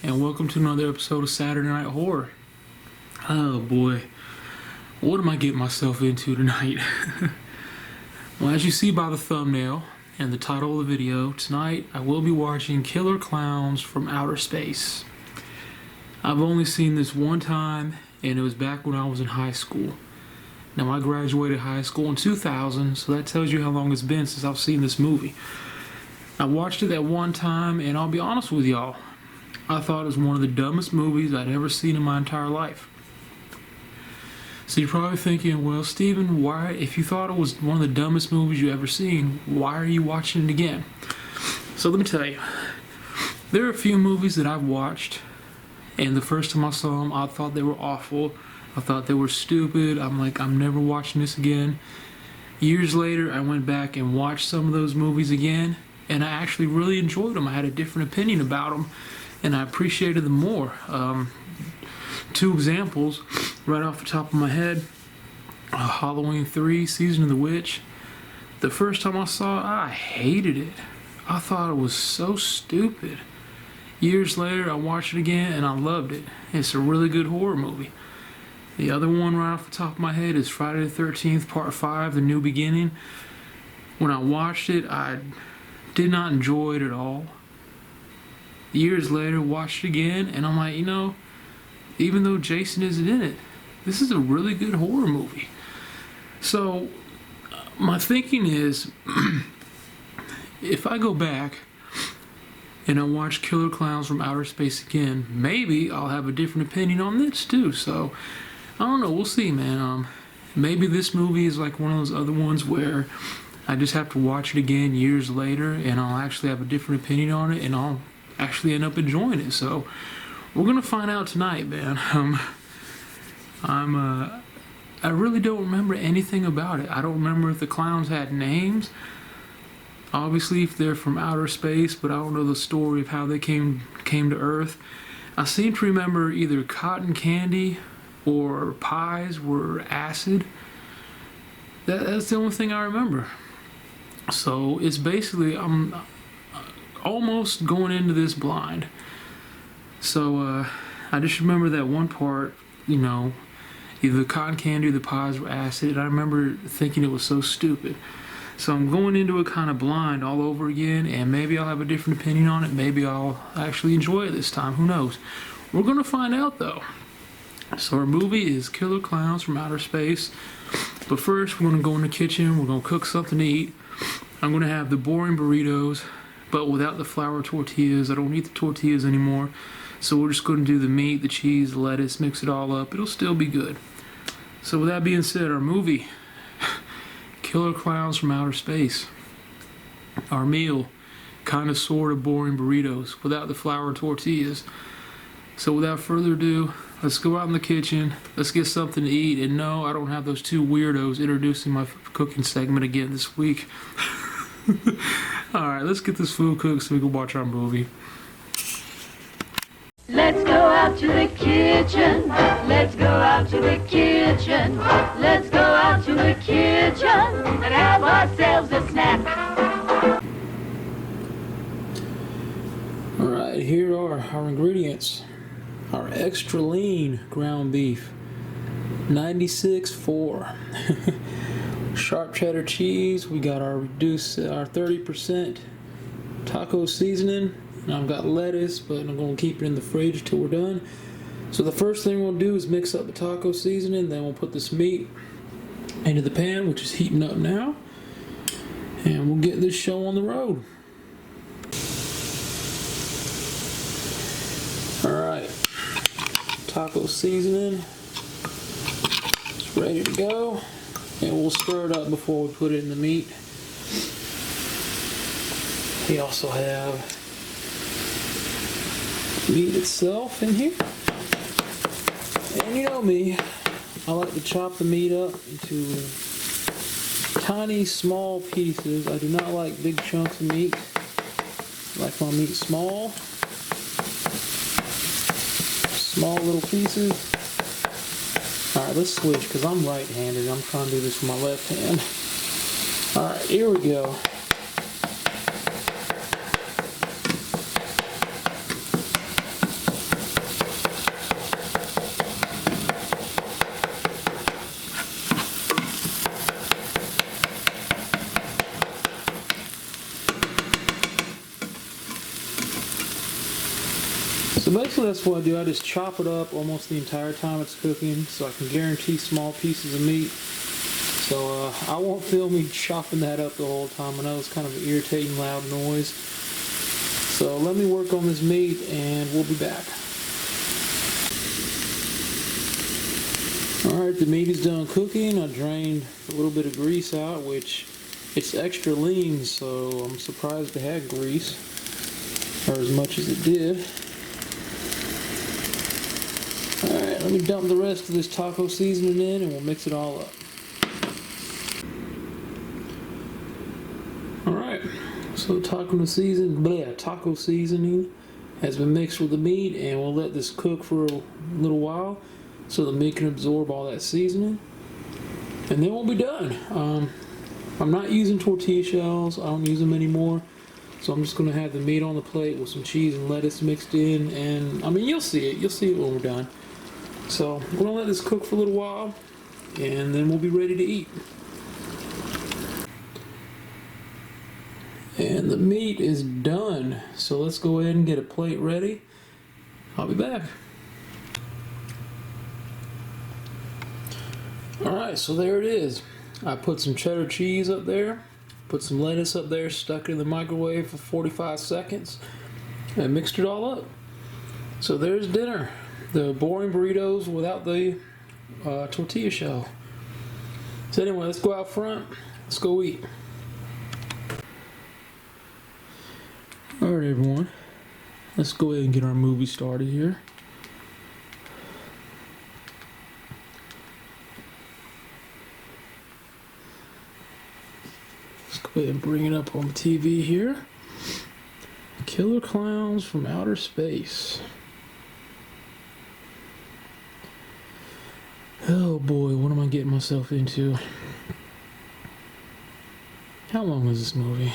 and welcome to another episode of Saturday Night Horror. Oh boy, what am I getting myself into tonight? Well, as you see by the thumbnail and the title of the video, tonight I will be watching Killer Klowns from Outer Space. I've only seen this one time, and it was back when I was in high school. Now, I graduated high school in 2000, so that tells you how long it's been since I've seen this movie. I watched it that one time, and I'll be honest with y'all, I thought it was one of the dumbest movies I'd ever seen in my entire life. So you're probably thinking, well, Steven, why, if you thought it was one of the dumbest movies you ever seen, why are you watching it again? So let me tell you, there are a few movies that I've watched, and the first time I saw them, I thought they were awful. I thought they were stupid. I'm like, I'm never watching this again. Years later, I went back and watched some of those movies again, and I actually really enjoyed them. I had a different opinion about them, and I appreciated them more. Two examples right off the top of my head. Halloween 3, Season of the Witch. The first time I saw it, I hated it. I thought it was so stupid. Years later, I watched it again, and I loved it. It's a really good horror movie. The other one right off the top of my head is Friday the 13th, Part 5, The New Beginning. When I watched it, I did not enjoy it at all. Years later, watched it again, and I'm like, even though Jason isn't in it, this is a really good horror movie. So, my thinking is, if I go back and I watch Killer Klowns from Outer Space again, maybe I'll have a different opinion on this too. So, I don't know, we'll see, man. Maybe this movie is like one of those other ones where I just have to watch it again years later and I'll actually have a different opinion on it and I'll actually end up enjoying it. So we're gonna find out tonight, man. I really don't remember anything about it. I don't remember if the clowns had names. Obviously, if they're from outer space, but I don't know the story of how they came to Earth. I seem to remember either cotton candy or pies were acid. That's the only thing I remember. So it's basically, I'm almost going into this blind. So I just remember that one part, either the cotton candy or the pies were acid. I remember thinking it was so stupid. So I'm going into it kind of blind all over again, and maybe I'll have a different opinion on it. Maybe I'll actually enjoy it this time. Who knows? We're going to find out, though. So our movie is Killer Klowns from Outer Space. But first, we're going to go in the kitchen. We're going to cook something to eat. I'm going to have the boring burritos, but without the flour tortillas. I don't eat the tortillas anymore. So we're just going to do the meat, the cheese, the lettuce, mix it all up. It'll still be good. So with that being said, our movie, Killer Klowns from Outer Space. Our meal, kind of sort of boring burritos without the flour tortillas. So without further ado, let's go out in the kitchen, let's get something to eat, and no, I don't have those two weirdos introducing my cooking segment again this week. Alright, let's get this food cooked so we can watch our movie. Let's go out to the kitchen, let's go out to the kitchen, let's go out to the kitchen and have ourselves a snack. Alright, here are our ingredients. Our extra lean ground beef, 96.4. Sharp cheddar cheese. We got our 30% taco seasoning. And I've got lettuce, but I'm going to keep it in the fridge till we're done. So the first thing we'll do is mix up the taco seasoning. Then we'll put this meat into the pan, which is heating up now. And we'll get this show on the road. Alright. Taco seasoning. It's ready to go. And we'll stir it up before we put it in the meat. We also have meat itself in here. And you know me, I like to chop the meat up into tiny, small pieces. I do not like big chunks of meat. I like my meat small. Small little pieces. Alright, let's switch because I'm right-handed. I'm trying to do this with my left hand. Alright, here we go. So that's what I do. I just chop it up almost the entire time it's cooking, so I can guarantee small pieces of meat. So I won't film me chopping that up the whole time. I know it's kind of an irritating loud noise. So let me work on this meat and we'll be back. Alright, the meat is done cooking. I drained a little bit of grease out, which it's extra lean, so I'm surprised it had grease, or as much as it did. Alright, let me dump the rest of this taco seasoning in and we'll mix it all up. Alright, so taco seasoning has been mixed with the meat, and we'll let this cook for a little while so the meat can absorb all that seasoning. And then we'll be done. I'm not using tortilla shells, I don't use them anymore. So I'm just going to have the meat on the plate with some cheese and lettuce mixed in, and I mean, you'll see it when we're done. So we're going to let this cook for a little while, and then we'll be ready to eat. And the meat is done, so let's go ahead and get a plate ready. I'll be back. Alright, so there it is. I put some cheddar cheese up there, put some lettuce up there, stuck it in the microwave for 45 seconds, and mixed it all up. So there's dinner. The boring burritos without the tortilla shell. So anyway, let's go out front. Let's go eat. Alright everyone, let's go ahead and get our movie started here. Let's go ahead and bring it up on the TV here. Killer Clowns from Outer Space. Oh boy, what am I getting myself into? How long is this movie?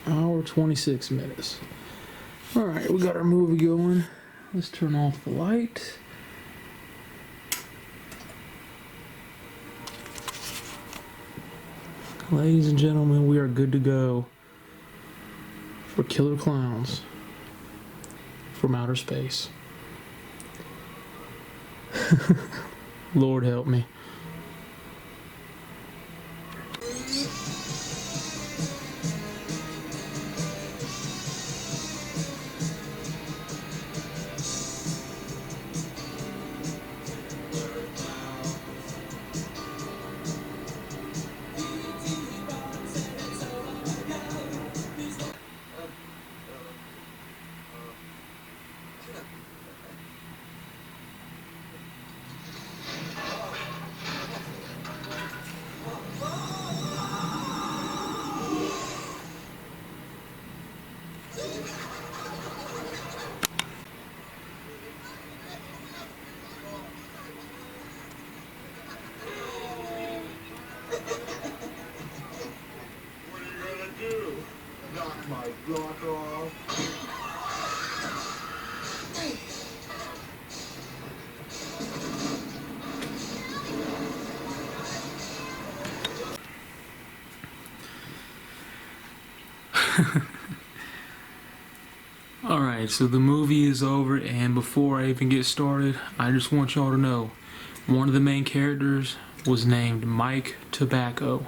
Hour 26 minutes. Alright, we got our movie going. Let's turn off the light. Ladies and gentlemen, we are good to go for Killer Clowns from Outer Space. Lord help me. My block off. Alright, so the movie is over, and before I even get started, I just want y'all to know one of the main characters was named Mike Tobacco.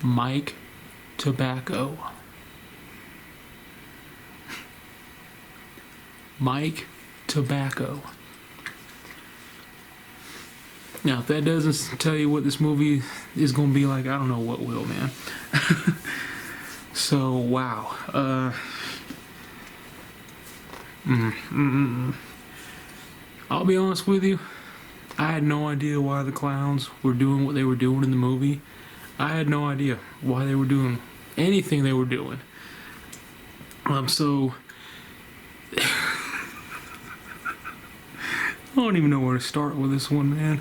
Mike Tobacco. Mike Tobacco. Now, if that doesn't tell you what this movie is going to be like, I don't know what will, man. So, wow. I'll be honest with you, I had no idea why the clowns were doing what they were doing in the movie. I had no idea why they were doing anything they were doing. So I don't even know where to start with this one, man.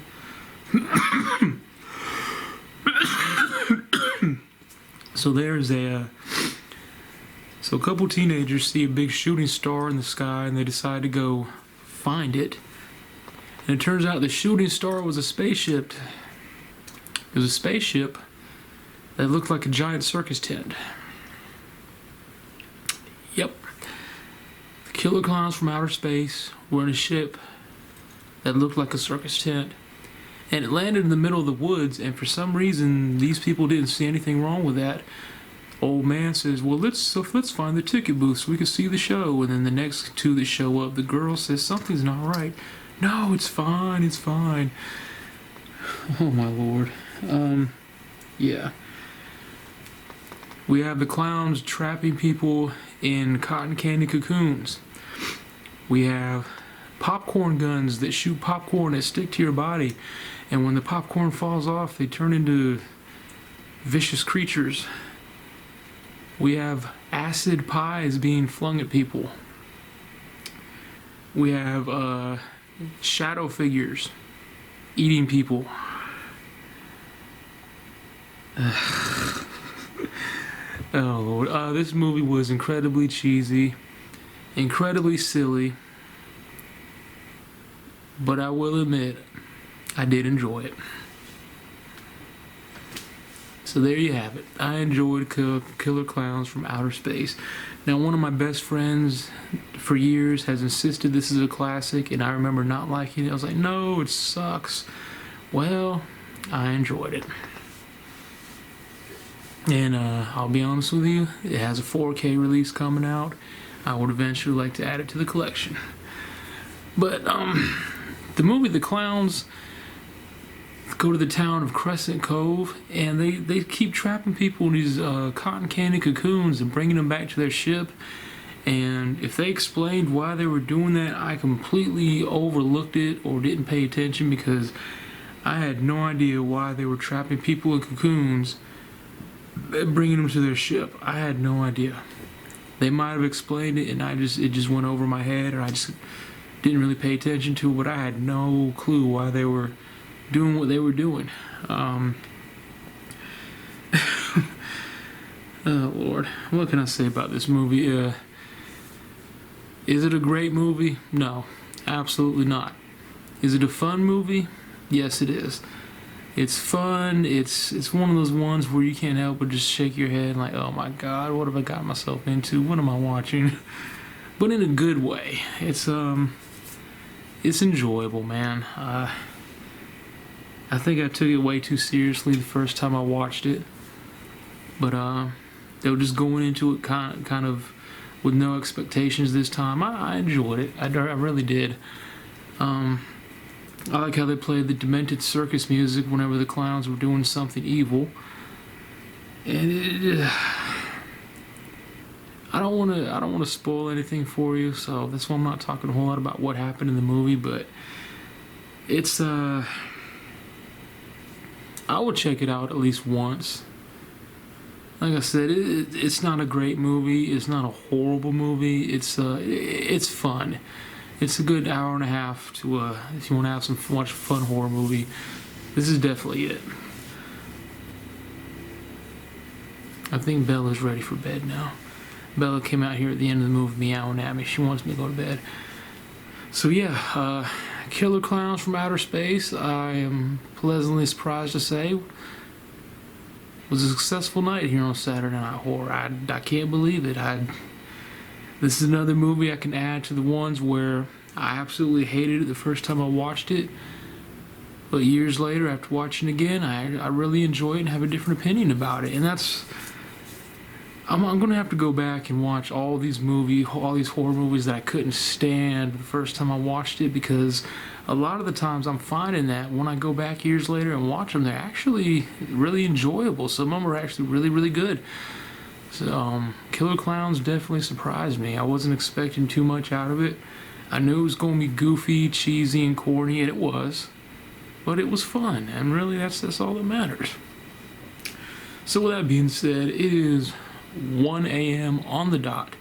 So there's a couple teenagers see a big shooting star in the sky, and they decide to go find it. And it turns out the shooting star was a spaceship. It was a spaceship that looked like a giant circus tent. Yep. The Killer clowns from outer space were in a ship that looked like a circus tent, and it landed in the middle of the woods, and for some reason these people didn't see anything wrong with that. Old man says, well, let's find the ticket booth so we can see the show. And then the next two that show up, the girl says, something's not right. No, it's fine, it's fine. Oh my lord. Yeah. We have the clowns trapping people in cotton candy cocoons. We have popcorn guns that shoot popcorn that stick to your body, and when the popcorn falls off, they turn into vicious creatures. We have acid pies being flung at people. We have shadow figures eating people. Oh lord, this movie was incredibly cheesy, incredibly silly, but I will admit, I did enjoy it. So there you have it. I enjoyed Killer Klowns from Outer Space. Now, one of my best friends for years has insisted this is a classic, and I remember not liking it. I was like, no, it sucks. Well, I enjoyed it. And I'll be honest with you, it has a 4K release coming out. I would eventually like to add it to the collection. But the movie The Clowns go to the town of Crescent Cove, and they keep trapping people in these cotton candy cocoons and bringing them back to their ship. And if they explained why they were doing that, I completely overlooked it or didn't pay attention, because I had no idea why they were trapping people in cocoons and bringing them to their ship. I had no idea. They might have explained it, and it just went over my head, or I just didn't really pay attention to it, but I had no clue why they were doing what they were doing. Oh Lord, what can I say about this movie? Is it a great movie? No, absolutely not. Is it a fun movie? Yes, it is. It's fun. It's one of those ones where you can't help but just shake your head like, oh my God, what have I got myself into? What am I watching? But in a good way. It's enjoyable, man. I think I took it way too seriously the first time I watched it, but they were just going into it kind of with no expectations this time. I enjoyed it. I really did. I like how they played the demented circus music whenever the clowns were doing something evil, and I don't want to spoil anything for you, so that's why I'm not talking a whole lot about what happened in the movie. But it's I would check it out at least once. Like I said, it's not a great movie. It's not a horrible movie. It's fun. It's a good hour and a half to if you want to have some watch a fun horror movie. This is definitely it. I think Bella's ready for bed now. Bella came out here at the end of the movie meowing at me. She wants me to go to bed. So yeah, Killer Klowns from Outer Space, I am pleasantly surprised to say, was a successful night here on Saturday Night Horror. I can't believe it. This is another movie I can add to the ones where I absolutely hated it the first time I watched it, but years later, after watching it again, I really enjoy it and have a different opinion about it. And I'm going to have to go back and watch all these horror movies that I couldn't stand the first time I watched it, because a lot of the times I'm finding that when I go back years later and watch them, they're actually really enjoyable. Some of them are actually really, really good. So, Killer Klowns definitely surprised me. I wasn't expecting too much out of it. I knew it was going to be goofy, cheesy, and corny, and it was. But it was fun, and really that's all that matters. So with that being said, it is 1 a.m. on the dot.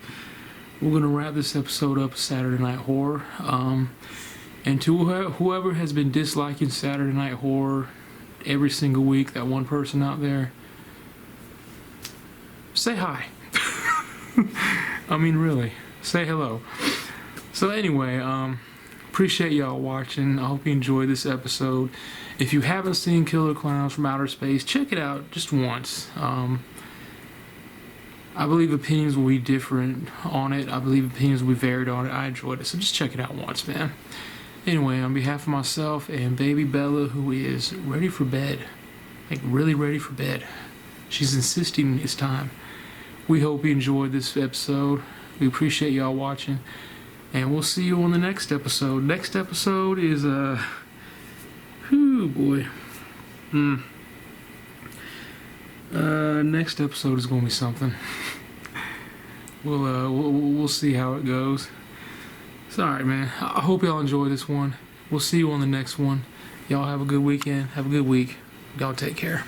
We're going to wrap this episode up of Saturday Night Horror. And to whoever has been disliking Saturday Night Horror every single week, that one person out there, say hi. I mean, really, say hello. So anyway, appreciate y'all watching. I hope you enjoyed this episode. If you haven't seen Killer Klowns from Outer Space, check it out just once. I believe opinions will be different on it. I believe opinions will be varied on it. I enjoyed it, so just check it out once, man. Anyway, on behalf of myself and baby Bella, who is ready for bed, like really ready for bed, she's insisting it's time. We hope you enjoyed this episode. We appreciate y'all watching, and we'll see you on the next episode. Next episode is whoo boy. Next episode is gonna be something. We'll see how it goes. It's alright, man. I hope y'all enjoy this one. We'll see you on the next one. Y'all have a good weekend. Have a good week. Y'all take care.